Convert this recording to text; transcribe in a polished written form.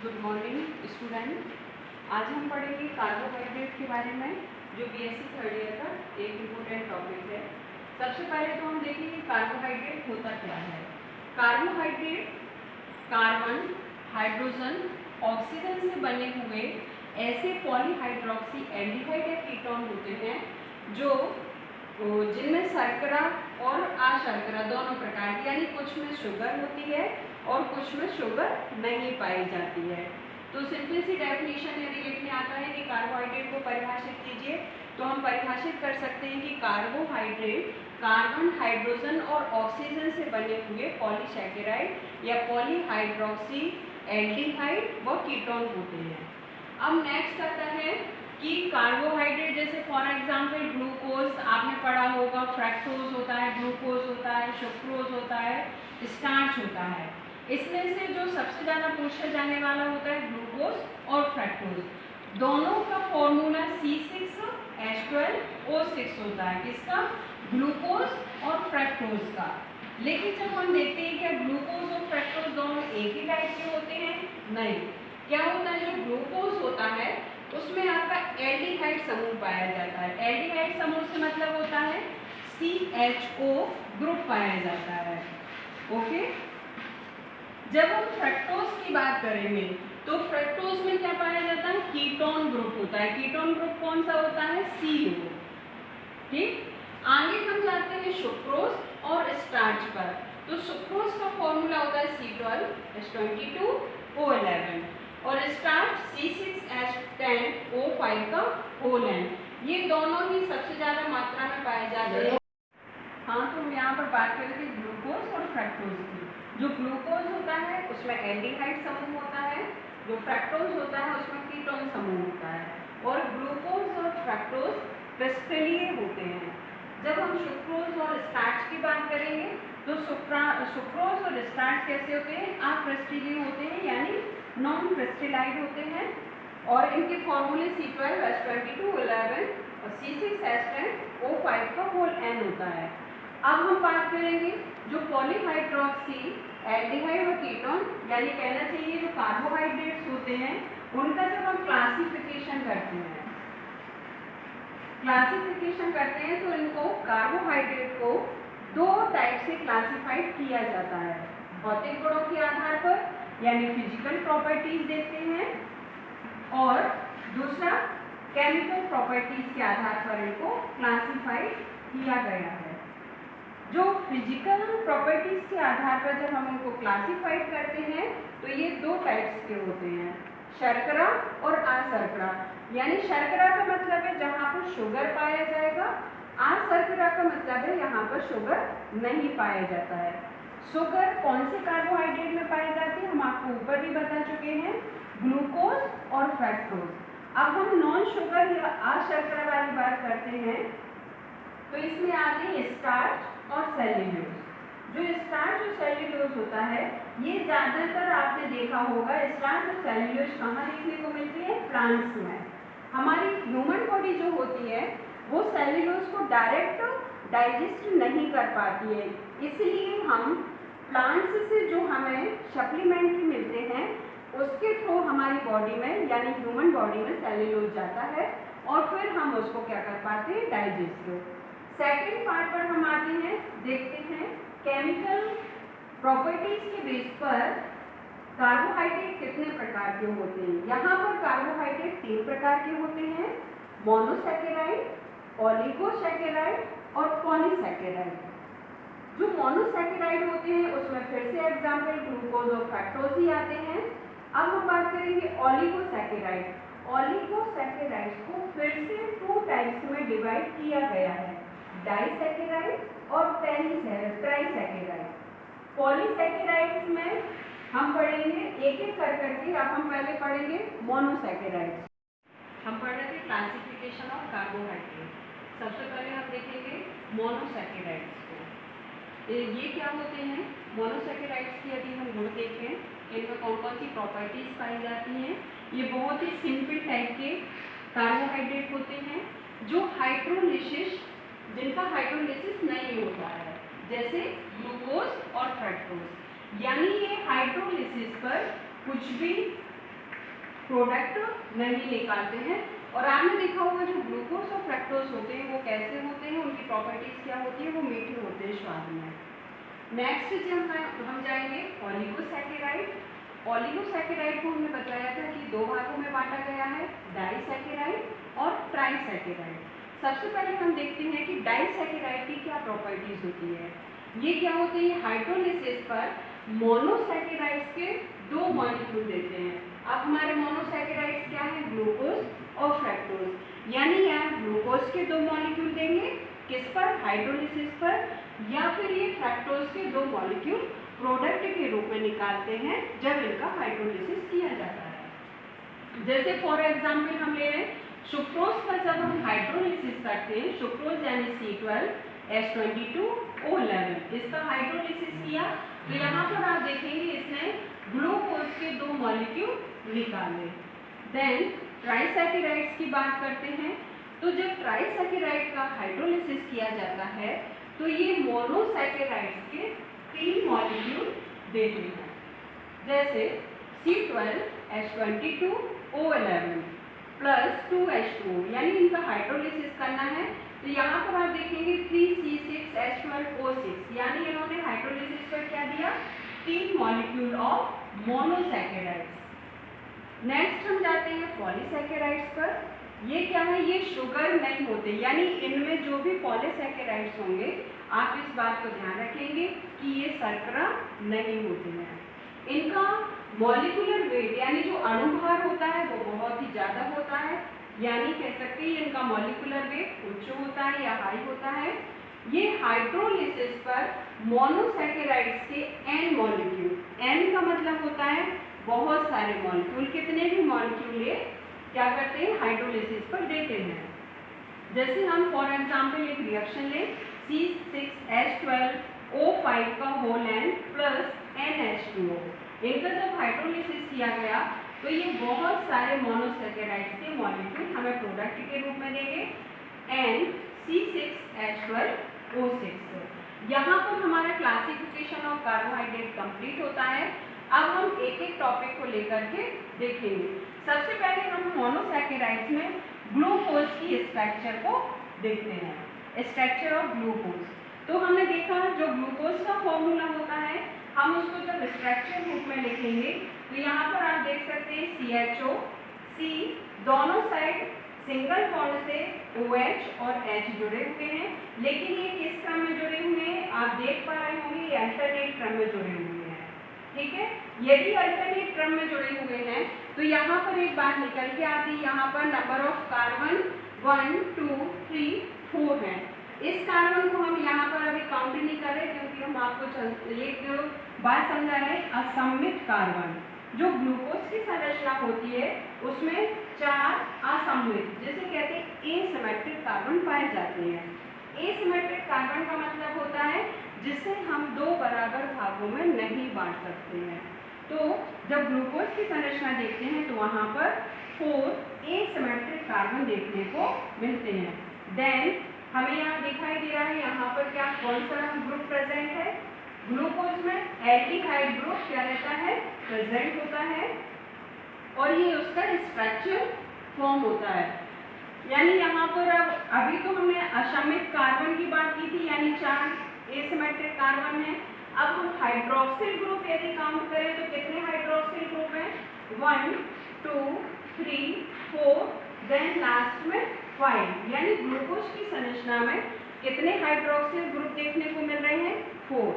Good morning student. आज हम पढ़ेंगे कार्बोहाइड्रेट के बारे में, जो बीएससी थर्ड ईयर का एक इम्पोर्टेंट टॉपिक है। सबसे पहले तो हम देखेंगे कार्बोहाइड्रेट होता क्या है। कार्बोहाइड्रेट कार्बन, हाइड्रोजन, ऑक्सीजन से बने हुए ऐसे पॉलीहाइड्रोक्सी एल्डिहाइड या कीटोन होते हैं जो जिनमें शर्करा और अशर्करा दोनों प्रकार की, यानी कुछ में शुगर होती है और कुछ में शुगर नहीं पाई जाती है। तो सिंपल सी डेफिनेशन यदि लिखने आता है कि कार्बोहाइड्रेट को परिभाषित कीजिए, तो हम परिभाषित कर सकते हैं कि कार्बोहाइड्रेट कार्बन, हाइड्रोजन और ऑक्सीजन से बने हुए पॉलीसैकेराइड या पॉलीहाइड्रोक्सी एल्डिहाइड व कीटोन होते हैं। अब नेक्स्ट आता है कि कार्बोहाइड्रेट जैसे फॉर एग्जांपल ग्लूकोज आपने पढ़ा होगा, फ्रैक्टोज होता है, ग्लूकोज होता है, सुक्रोज होता है, स्टार्च होता है। इसमें से जो सबसे ज़्यादा पूछा जाने वाला होता है ग्लूकोज और फ्रैक्टोज। दोनों का फॉर्मूला C6H12O6 होता है। किसका? ग्लूकोज और फ्रैक्टोज का। लेकिन जब हम देखते हैं क्या ग्लूकोज और फ्रैक्टोज दोनों एक ही टाइप के होते हैं? नहीं। क्या होता है, जो ग्लूकोज होता है उसमें आपका एल्डिहाइड समूह पाया जाता है। एल्डिहाइड समूह से मतलब होता है CHO ग्रुप पाया जाता है। ओके। जब हम फ्रक्टोज की बात करेंगे तो फ्रक्टोज में क्या पाया जाता है? कीटोन ग्रुप होता है। कीटोन ग्रुप कौन सा होता है? CO। ठीक। आगे हम जाते हैं सुक्रोज और स्टार्च पर। तो सुक्रोज का फॉर्मूला होता है C12H22O11 और स्टार्च C6H10O5 का होल N। ये दोनों ही सबसे ज्यादा मात्रा में पाए जाते हैं। हाँ, तो हम यहाँ पर बात करेंगे ग्लूकोज और फ्रक्टोज की। जो ग्लूकोज होता है उसमें एल्डिहाइड समूह होता है, जो फ्रक्टोज होता है उसमें कीटोन समूह होता है। और ग्लूकोज और फ्रक्टोज क्रिस्टलीय होते हैं। जब हम सुक्रोज और स्टार्च की बात करेंगे तो सुक्रोज और स्टार्च कैसे होते हैं? अक्रिस्टलीय होते हैं, यानी नॉन क्रिस्टलाइड होते हैं। और इनके फॉर्मूले C12H22O11 और C6H10O5 का होल N होता है। अब हम बात करेंगे जो पॉलीहाइड्रोक्सी एल्डिहाइड और कीटोन, यानी कहना चाहिए जो कार्बोहाइड्रेट्स होते हैं, उनका जब हम क्लासिफिकेशन करते हैं तो इनको कार्बोहाइड्रेट को दो टाइप से क्लासिफाइड किया जाता है। भौतिक गुणों के आधार पर, यानी फिजिकल प्रॉपर्टीज देखते हैं, और दूसरा केमिकल प्रॉपर्टीज के आधार पर इनको क्लासिफाइड किया गया है। जो फिजिकल प्रॉपर्टीज के आधार पर जब हम उनको क्लासिफाइड करते हैं तो ये दो टाइप्स के होते हैं, शर्करा और अशर्करा। यानी शर्करा का मतलब है जहाँ पर शुगर पाया जाएगा, अशर्करा का मतलब है यहाँ पर शुगर नहीं पाया जाता है। शुगर कौन से कार्बोहाइड्रेट में पाई जाती है? हम आपको ऊपर भी बता चुके हैं, ग्लूकोज और फ्रक्टोज। अब हम नॉन शुगर या अशर्करा वाली बात करते हैं तो इसमें आते हैं स्टार्च और सेल्यूलोज। जो स्टार्च और सेल्यूलोज होता है ये ज़्यादातर आपने देखा होगा, स्टार्च और सेल्यूलोज कहाँ देखने को मिलती है? प्लांट्स में। हमारी ह्यूमन बॉडी जो होती है वो सेल्यूलोज को डायरेक्ट डाइजेस्ट नहीं कर पाती है, इसलिए हम प्लांट्स से जो हमें सप्लीमेंट्री मिलते हैं उसके थ्रू हमारी बॉडी में, यानी ह्यूमन बॉडी में सेल्यूलोज जाता है और फिर हम उसको क्या कर पाते हैं? डाइजेस्ट। सेकेंड पार्ट पर हम आते हैं, देखते हैं केमिकल प्रॉपर्टीज के बेस पर कार्बोहाइड्रेट कितने प्रकार के होते हैं। यहाँ पर कार्बोहाइड्रेट 3 प्रकार के होते हैं, मोनोसैकेराइड, ओलिगोसैकेराइड और पॉलीसैकेराइड। जो मोनोसैकेराइड होते हैं उसमें फिर से एग्जाम्पल ग्लूकोज और फ्रक्टोज ही आते हैं। अब हम बात करेंगे ओलिगोसैकेराइड। ओलिगोसैकेराइड्स को फिर से 2 टाइप्स में डिवाइड किया गया है, डाइसैकेराइड और ट्राइसैकेराइड। पॉलीसैकेराइड्स में हम पढ़ेंगे एक एक कर करके। अब हम पहले पढ़ेंगे मोनोसैकेराइड्स। हम पढ़ रहे थे क्लासिफिकेशन ऑफ कार्बोहाइड्रेट। सबसे पहले हम देखेंगे मोनोसैकेराइड्स को। ये क्या होते हैं? मोनोसैकेराइड्स की यदि हम गुण देखें, इनमें कौन कौन सी प्रॉपर्टीज पाई जाती हैं। ये बहुत ही सिंपल टाइप के कार्बोहाइड्रेट होते हैं जो जिनका हाइड्रोलिसिस नहीं होता है, जैसे ग्लूकोज और फ्रक्टोज। यानी ये हाइड्रोलिसिस पर कुछ भी प्रोडक्ट नहीं निकालते हैं। और आपने देखा होगा जो ग्लूकोज और फ्रक्टोज होते हैं वो कैसे होते हैं, उनकी प्रॉपर्टीज क्या होती है, वो मीठे होते हैं स्वाद में। नेक्स्ट जब हम जाएंगे ऑलिगोसैकेराइड। ऑलिगोसैकेराइड को हमने बताया था कि दो भागों में बांटा गया है, डाइसैकेराइड और ट्राइसैकेराइड। सबसे पहले हम देखते हैं कि डाइसैकेराइड की क्या प्रॉपर्टीज होती है। ये क्या होते हैं, हाइड्रोलिसिस पर मोनोसैकेराइड्स के दो मॉलिक्यूल देते हैं। अब हमारे मोनोसैकेराइड्स क्या है, ग्लूकोज और फ्रक्टोज। यानी यहाँ ग्लूकोज के दो मॉलिक्यूल देंगे किस पर, हाइड्रोलिसिस पर, या फिर ये फ्रक्टोज के दो मॉलिक्यूल प्रोडक्ट के रूप में निकालते हैं जब इनका हाइड्रोलिसिस किया जाता है। जैसे फॉर एग्जाम्पल हम ले रहे हैं सुक्रोज का, जब हम हाइड्रोलिसिस करते हैं, सुक्रोज यानी C12H22O11, इसका हाइड्रोलिसिस किया तो यहाँ पर आप देखेंगे इसने ग्लूकोज के दो मॉलिक्यूल निकाले। देन ट्राइसैकेराइड्स की बात करते हैं, तो जब ट्राइसैकेराइड का हाइड्रोलिसिस किया जाता है तो ये मोनोसैकेराइड्स के 3 मॉलिक्यूल देते हैं। जैसे C12H22O11 प्लस 2H2O, यानी इनका हाइड्रोलिसिस करना है तो यहाँ पर आप देखेंगे 3C6H12O6, यानी इन्होंने हाइड्रोलिसिस पर क्या दिया, 3 मॉलिक्यूल ऑफ मोनोसैकेराइड्स। नेक्स्ट हम जाते हैं पॉलीसैकेराइड्स पर। ये क्या है, ये शुगर नहीं होते, यानी इनमें जो भी पॉलीसैकेराइड्स होंगे आप इस बात को ध्यान रखेंगे कि ये शर्करा नहीं होते हैं। इनका मॉलिक्यूलर वेट यानी जो अणुभार होता है वो बहुत ही ज़्यादा होता है, यानी कह सकते हैं इनका मॉलिक्यूलर वेट उच्च होता है या हाई होता है। ये हाइड्रोलिसिस पर मोनोसैकेराइड्स के n मॉलिक्यूल, n का मतलब होता है बहुत सारे मॉलिक्यूल, कितने भी मॉलिक्यूल ये क्या करते हैं, हाइड्रोलिसिस पर देते हैं। जैसे हम फॉर एग्जाम्पल एक रिएक्शन लें, C6H12O5 का होल n प्लस NH2O, इनका जब हाइड्रोलिसिस किया गया तो ये बहुत सारे मोनोसैकेराइड्स के मॉलिक्यूल हमें प्रोडक्ट के रूप में देंगे NC6H12O6। यहाँ पर हमारा क्लासिफिकेशन ऑफ कार्बोहाइड्रेट कंप्लीट होता है। अब हम एक एक टॉपिक को लेकर के देखेंगे। सबसे पहले हम मोनोसैकेराइड्स में ग्लूकोज की स्ट्रक्चर को देखते हैं, स्ट्रक्चर ऑफ ग्लूकोज। तो हमने देखा जो ग्लूकोज का फॉर्मूला होता है हम उसको जब स्ट्रक्चर रूप में लिखेंगे तो यहाँ पर आप देख सकते हैं CHO, C दोनों साइड सिंगल बॉन्ड से OH और H जुड़े हुए हैं, लेकिन ये किस क्रम में जुड़े हुए हैं आप देख पा रहे होंगे, ये अल्टरनेट क्रम में जुड़े हुए हैं। ठीक है, यदि अल्टरनेट क्रम में जुड़े हुए हैं तो यहाँ पर एक बात निकल के आती है, यहाँ पर नंबर ऑफ कार्बन 1 2 3 4 है। इस कार्बन को हम यहाँ पर अभी काउंट नहीं कर रहे क्योंकि हम आपको एक बात समझा रहे हैं, असममित कार्बन जो ग्लूकोज की संरचना होती है उसमें 4 असममित जिसे कहते हैं एसिमेट्रिक कार्बन पाए जाते हैं। एसिमेट्रिक कार्बन का मतलब होता है जिसे हम 2 बराबर भागों में नहीं बांट सकते हैं। तो जब ग्लूकोज की संरचना देखते हैं तो वहाँ पर 4 एसिमेट्रिक कार्बन देखने को मिलते हैं। देन हमें यहाँ दिखाई दे रहा है यहाँ पर क्या कौन सा ग्रुप प्रेजेंट है, ग्लूकोज में एल्डिहाइड ग्रुप क्या रहता है, प्रेजेंट होता है और ये उसका स्ट्रक्चर फॉर्म होता है। यानी यहाँ पर अब अभी तो हमने असममित कार्बन की बात की थी, यानी 4 एसिमेट्रिक कार्बन है। अब हम हाइड्रोक्सिल ग्रुप यदि काउंट करें तो कितने हाइड्रोक्सिल ग्रुप हैं, 1 2 3 4 देन लास्ट में 5, यानी ग्लूकोज की संरचना में कितने हाइड्रोक्सिल ग्रुप देखने को मिल रहे हैं, 4।